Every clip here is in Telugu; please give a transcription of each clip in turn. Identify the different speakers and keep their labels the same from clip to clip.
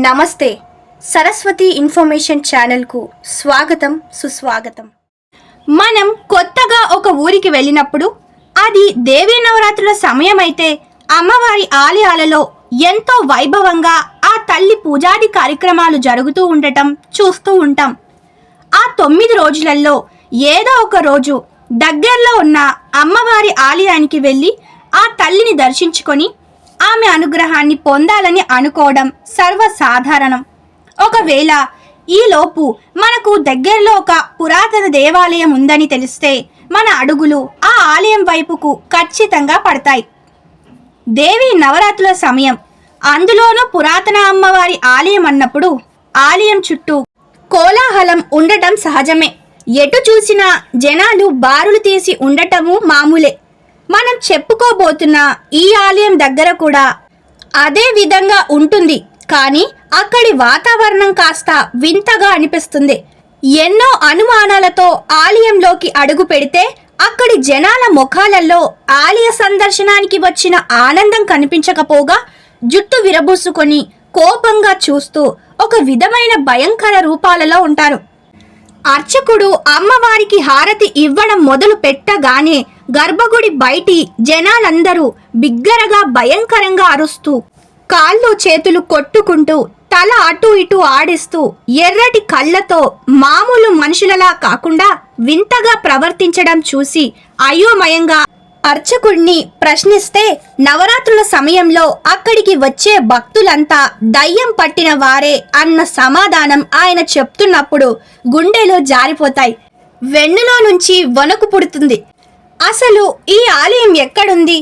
Speaker 1: నమస్తే. సరస్వతి ఇన్ఫర్మేషన్ ఛానల్కు స్వాగతం, సుస్వాగతం. మనం కొత్తగా ఒక ఊరికి వెళ్ళినప్పుడు అది దేవీ నవరాత్రుల సమయం అయితే అమ్మవారి ఆలయాలలో ఎంతో వైభవంగా ఆ తల్లి పూజాది కార్యక్రమాలు జరుగుతూ ఉండటం చూస్తూ ఉంటాం. ఆ 9 రోజులలో ఏదో ఒక రోజు దగ్గరలో ఉన్న అమ్మవారి ఆలయానికి వెళ్ళి ఆ తల్లిని దర్శించుకొని ఆమె అనుగ్రహాన్ని పొందాలని అనుకోవడం సర్వసాధారణం. ఒకవేళ ఈలోపు మనకు దగ్గరలో ఒక పురాతన దేవాలయం ఉందని తెలిస్తే మన అడుగులు ఆ ఆలయం వైపుకు ఖచ్చితంగా పడతాయి. దేవి నవరాత్రుల సమయం, అందులోనూ పురాతన అమ్మవారి ఆలయం అన్నప్పుడు ఆలయం చుట్టూ కోలాహలం ఉండటం సహజమే. ఎటు చూసినా జనాలు బారులు తీసి ఉండటము మామూలే. మనం చెప్పుకోబోతున్న ఈ ఆలయం దగ్గర కూడా అదే విధంగా ఉంటుంది. కానీ అక్కడి వాతావరణం కాస్త వింతగా అనిపిస్తుంది. ఎన్నో అనుమానాలతో ఆలయంలోకి అడుగు పెడితే అక్కడి జనాల ముఖాలలో ఆలయ సందర్శనానికి వచ్చిన ఆనందం కనిపించకపోగా జుట్టు విరబూసుకొని కోపంగా చూస్తూ ఒక విధమైన భయంకర రూపాలలో ఉంటారు. అర్చకుడు అమ్మవారికి హారతి ఇవ్వడం మొదలు పెట్టగానే గర్భగుడి బయటి జనాలందరూ బిగ్గరగా భయంకరంగా అరుస్తూ కాళ్ళు చేతులు కొట్టుకుంటూ తల అటు ఇటు ఆడిస్తూ ఎర్రటి కళ్ళతో మామూలు మనుషులలా కాకుండా వింతగా ప్రవర్తించడం చూసి అయోమయంగా అర్చకుడిని ప్రశ్నిస్తే నవరాత్రుల సమయంలో అక్కడికి వచ్చే భక్తులంతా దయ్యం పట్టిన వారే అన్న సమాధానం ఆయన చెప్తున్నప్పుడు గుండెలు జారిపోతాయి. వెన్నులో నుంచి వణుకు పుడుతుంది. అసలు ఈ ఆలయం ఎక్కడుంది?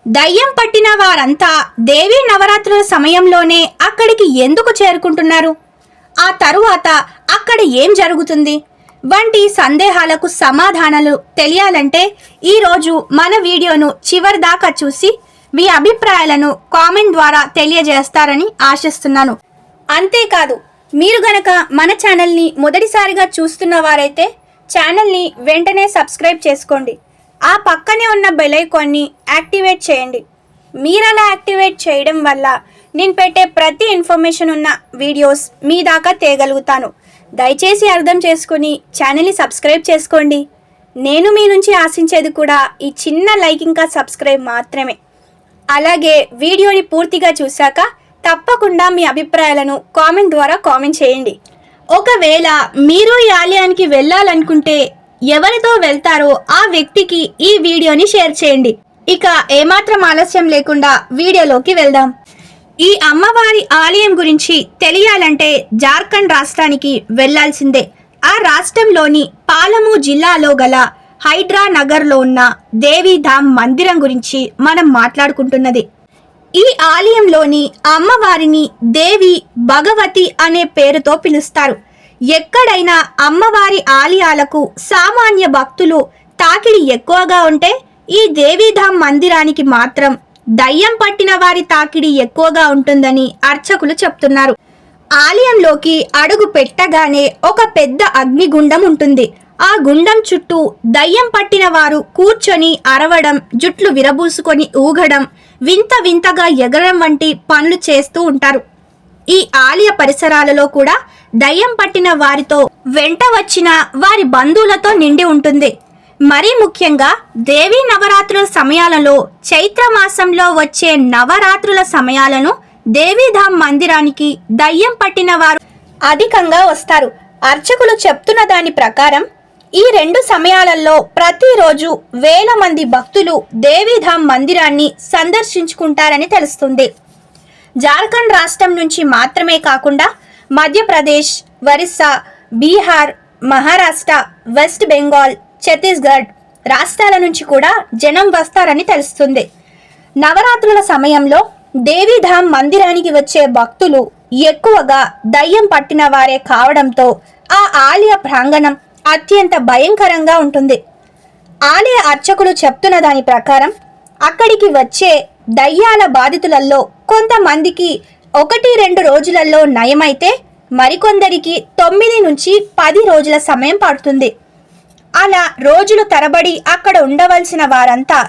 Speaker 1: దయ్యం పట్టిన వారంతా దేవీ నవరాత్రుల సమయంలోనే అక్కడికి ఎందుకు చేరుకుంటున్నారు? ఆ తరువాత అక్కడ ఏం జరుగుతుంది వంటి సందేహాలకు సమాధానాలు తెలియాలంటే ఈరోజు మన వీడియోను చివరి దాకా చూసి మీ అభిప్రాయాలను కామెంట్ ద్వారా తెలియజేస్తారని ఆశిస్తున్నాను. అంతేకాదు, మీరు గనక మన ఛానల్ని మొదటిసారిగా చూస్తున్న వారైతే ఛానల్ని వెంటనే సబ్స్క్రైబ్ చేసుకోండి. ఆ పక్కనే ఉన్న బెల్ ఐకాన్ని యాక్టివేట్ చేయండి. మీరు అలా యాక్టివేట్ చేయడం వల్ల నేను పెట్టే ప్రతి ఇన్ఫర్మేషన్ ఉన్న వీడియోస్ మీ దాకా తేగలుగుతాను. దయచేసి అర్థం చేసుకుని ఛానల్ని సబ్స్క్రైబ్ చేసుకోండి. నేను మీ నుంచి ఆశించేది కూడా ఈ చిన్న లైక్ ఇంకా సబ్స్క్రైబ్ మాత్రమే. అలాగే వీడియోని పూర్తిగా చూశాక తప్పకుండా మీ అభిప్రాయాలను కామెంట్ ద్వారా కామెంట్ చేయండి. ఒకవేళ మీరు ఈ ఆలయానికి వెళ్ళాలనుకుంటే ఎవరితో వెళ్తారో ఆ వ్యక్తికి ఈ వీడియోని షేర్ చేయండి. ఇక ఏమాత్రం ఆలస్యం లేకుండా వీడియోలోకి వెళ్దాం. ఈ అమ్మవారి ఆలయం గురించి తెలియాలంటే జార్ఖండ్ రాష్ట్రానికి వెళ్లాల్సిందే. ఆ రాష్ట్రంలోని పాలము జిల్లాలో గల హైడ్రా నగర్లో ఉన్న దేవీధామ్ మందిరం గురించి మనం మాట్లాడుకుంటున్నది. ఈ ఆలయంలోని అమ్మవారిని దేవి భగవతి అనే పేరుతో పిలుస్తారు. ఎక్కడైనా అమ్మవారి ఆలయాలకు సామాన్య భక్తులు తాకిడి ఎక్కువగా ఉంటే ఈ దేవీధామ్ మందిరానికి మాత్రం దయ్యం పట్టిన వారి తాకిడి ఎక్కువగా ఉంటుందని అర్చకులు చెప్తున్నారు. ఆలయంలోకి అడుగు పెట్టగానే ఒక పెద్ద అగ్నిగుండం ఉంటుంది. ఆ గుండం చుట్టూ దయ్యం పట్టిన వారు కూర్చొని అరవడం, జుట్లు విరబూసుకొని ఊగడం, వింత వింతగా ఎగరడం వంటి పనులు చేస్తూ ఉంటారు. ఈ ఆలయ పరిసరాలలో కూడా దయ్యం పట్టిన వారితో వెంట వచ్చిన వారి బంధువులతో నిండి ఉంటుంది. మరీ ముఖ్యంగా దేవీ నవరాత్రుల సమయాలలో చైత్ర మాసంలో వచ్చే నవరాత్రుల సమయాలను దేవీధామ్ మందిరానికి దయ్యం పట్టిన వారు అధికంగా వస్తారు. అర్చకులు చెప్తున్న దాని ప్రకారం ఈ 2 సమయాలలో ప్రతిరోజు వేల మంది భక్తులు దేవీధామ్ మందిరాన్ని సందర్శించుకుంటారని తెలుస్తుంది. జార్ఖండ్ రాష్ట్రం నుంచి మాత్రమే కాకుండా మధ్యప్రదేశ్, ఒరిస్సా, బీహార్, మహారాష్ట్ర, వెస్ట్ బెంగాల్, ఛత్తీస్గఢ్ రాష్ట్రాల నుంచి కూడా జనం వస్తారని తెలుస్తుంది. నవరాత్రుల సమయంలో దేవీధామ్ మందిరానికి వచ్చే భక్తులు ఎక్కువగా దయ్యం పట్టిన వారే కావడంతో ఆ ఆలయ ప్రాంగణం అత్యంత భయంకరంగా ఉంటుంది. ఆలయ అర్చకులు చెప్తున్న దాని ప్రకారం అక్కడికి వచ్చే దయ్యాల బాధితులలో కొంతమందికి 1-2 రోజులలో నయమైతే మరికొందరికి 9 నుంచి 10 రోజుల సమయం పడుతుంది. అలా రోజులు తరబడి అక్కడ ఉండవలసిన వారంతా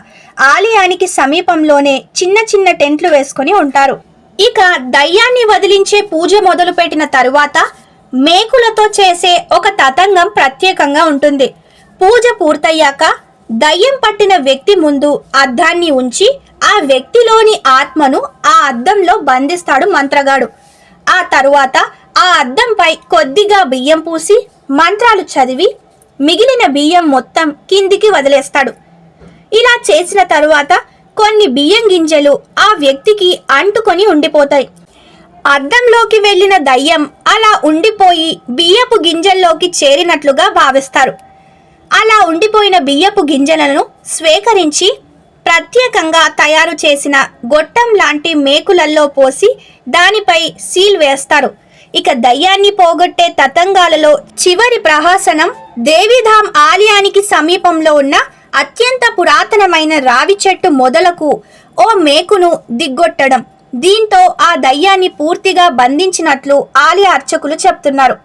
Speaker 1: ఆలయానికి సమీపంలోనే చిన్న చిన్న టెంట్లు వేసుకొని ఉంటారు. ఇక దయ్యాన్ని వదిలించే పూజ మొదలుపెట్టిన తరువాత మేకులతో చేసే ఒక తతంగం ప్రత్యేకంగా ఉంటుంది. పూజ పూర్తయ్యాక దయ్యం పట్టిన వ్యక్తి ముందు అద్దాన్ని ఉంచి ఆ వ్యక్తిలోని ఆత్మను ఆ అద్దంలో బంధిస్తాడు మంత్రగాడు. ఆ తరువాత ఆ అద్దంపై కొద్దిగా బియ్యం పూసి మంత్రాలు చదివి మిగిలిన బియ్యం మొత్తం కిందికి వదిలేస్తాడు. ఇలా చేసిన తరువాత కొన్ని బియ్యం గింజలు ఆ వ్యక్తికి అంటుకొని ఉండిపోతాయి. అద్దంలోకి వెళ్ళిన దయ్యం అలా ఉండిపోయి బియ్యపు గింజల్లోకి చేరినట్లుగా భావిస్తారు. అలా ఉండిపోయిన బియ్యపు గింజలను స్వీకరించి ప్రత్యేకంగా తయారు చేసిన గొట్టం లాంటి మేకులల్లో పోసి దానిపై సీల్ వేస్తారు. ఇక దయ్యాన్ని పోగొట్టే తతంగాలలో చివరి ప్రహసనం దేవీధామ్ ఆలయానికి సమీపంలో ఉన్న అత్యంత పురాతనమైన రావి చెట్టు మొదలకు ఓ మేకును దిగ్గొట్టడం. దీంతో ఆ దయ్యాన్ని పూర్తిగా బంధించినట్లు ఆలయ అర్చకులు చెప్తున్నారు.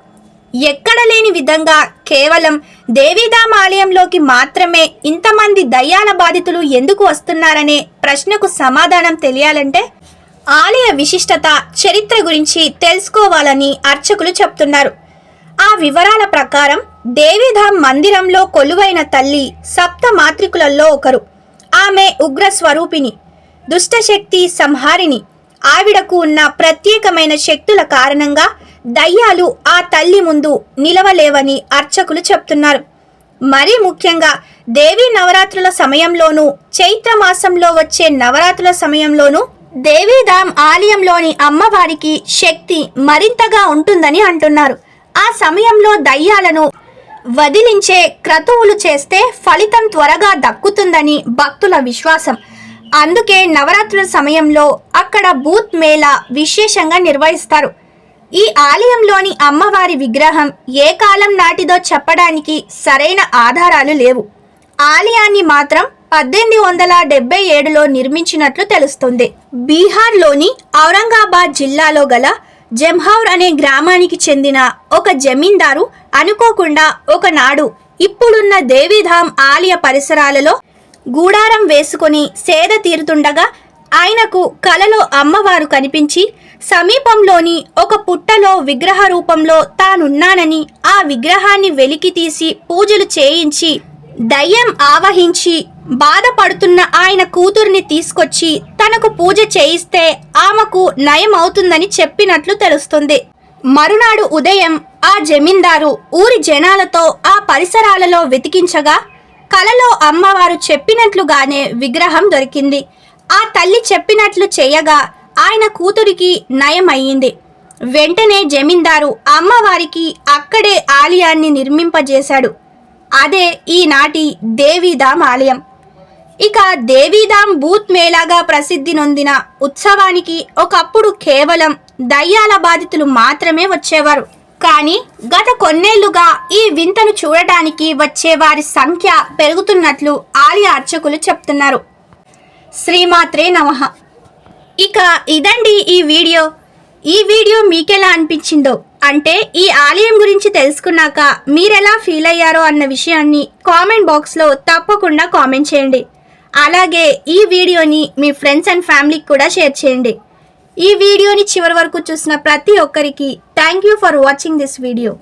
Speaker 1: ఎక్కడ లేని విధంగా కేవలం దేవీధామ్ ఆలయంలోకి మాత్రమే ఇంతమంది దయ్యాల బాధితులు ఎందుకు వస్తున్నారనే ప్రశ్నకు సమాధానం తెలియాలంటే ఆలయ విశిష్టత, చరిత్ర గురించి తెలుసుకోవాలని అర్చకులు చెప్తున్నారు. ఆ వివరాల ప్రకారం దేవీధామ్ మందిరంలో కొలువైన తల్లి సప్త మాతృకులలో ఒకరు. ఆమె ఉగ్ర స్వరూపిణి, దుష్టశక్తి సంహారిణి. ఆవిడకు ఉన్న ప్రత్యేకమైన శక్తుల కారణంగా దయ్యాలు ఆ తల్లి ముందు నిలవలేవని అర్చకులు చెప్తున్నారు. మరీ ముఖ్యంగా దేవీ నవరాత్రుల సమయంలోనూ, చైత్ర మాసంలో వచ్చే నవరాత్రుల సమయంలోనూ దేవీధామ్ ఆలయంలోని అమ్మవారికి శక్తి మరింతగా ఉంటుందని అంటున్నారు. ఆ సమయంలో దయ్యాలను వదిలించే క్రతువులు చేస్తే ఫలితం త్వరగా దక్కుతుందని భక్తుల విశ్వాసం. అందుకే నవరాత్రుల సమయంలో అక్కడ బూత్ మేళా విశేషంగా నిర్వహిస్తారు. ఈ ఆలయంలోని అమ్మవారి విగ్రహం ఏ కాలం నాటిదో చెప్పడానికి సరైన ఆధారాలు లేవు. ఆలయాన్ని మాత్రం 1877లో నిర్మించినట్లు తెలుస్తుంది. బీహార్లోని ఔరంగాబాద్ జిల్లాలో గల జంహౌర్ అనే గ్రామానికి చెందిన ఒక జమీందారు అనుకోకుండా ఒకనాడు ఇప్పుడున్న దేవీధామ్ ఆలయ పరిసరాలలో గూడారం వేసుకొని సేద తీరుతుండగా ఆయనకు కలలో అమ్మవారు కనిపించి సమీపంలోని ఒక పుట్టలో విగ్రహ రూపంలో తానున్నానని, ఆ విగ్రహాన్ని వెలికి తీసి పూజలు చేయించి దయ్యం ఆవహించి బాధపడుతున్న ఆయన కూతుర్ని తీసుకొచ్చి తనకు పూజ చేయిస్తే ఆమెకు నయం అవుతుందని చెప్పినట్లు తెలుస్తుంది. మరునాడు ఉదయం ఆ జమీందారు ఊరి జనాలతో ఆ పరిసరాలలో వెతికించగా కలలో అమ్మవారు చెప్పినట్లుగానే విగ్రహం దొరికింది. ఆ తల్లి చెప్పినట్లు చేయగా ఆయన కూతురికి నయం అయ్యింది. వెంటనే జమీందారు అమ్మవారికి అక్కడే ఆలయాన్ని నిర్మింపజేశాడు. అదే ఈనాటి దేవీధామ్ ఆలయం. ఇక దేవీధామ్ బూత్ మేళాగా ప్రసిద్ధి నొందిన ఉత్సవానికి ఒకప్పుడు కేవలం దయ్యాల బాధితులు మాత్రమే వచ్చేవారు. కానీ గత కొన్నేళ్లుగా ఈ వింతను చూడటానికి వచ్చే వారి సంఖ్య పెరుగుతున్నట్లు ఆలయ అర్చకులు చెప్తున్నారు. శ్రీమాత్రే నమః. ఇక ఇదండి ఈ వీడియో మీకెలా అనిపించిందో, అంటే ఈ ఆలయం గురించి తెలుసుకున్నాక మీరెలా ఫీల్ అయ్యారో అన్న విషయాన్ని కామెంట్ బాక్స్లో తప్పకుండా కామెంట్ చేయండి. అలాగే ఈ వీడియోని మీ ఫ్రెండ్స్ అండ్ ఫ్యామిలీకి కూడా షేర్ చేయండి. ఈ వీడియోని చివరి వరకు చూసిన ప్రతి ఒక్కరికి thank you for watching this video.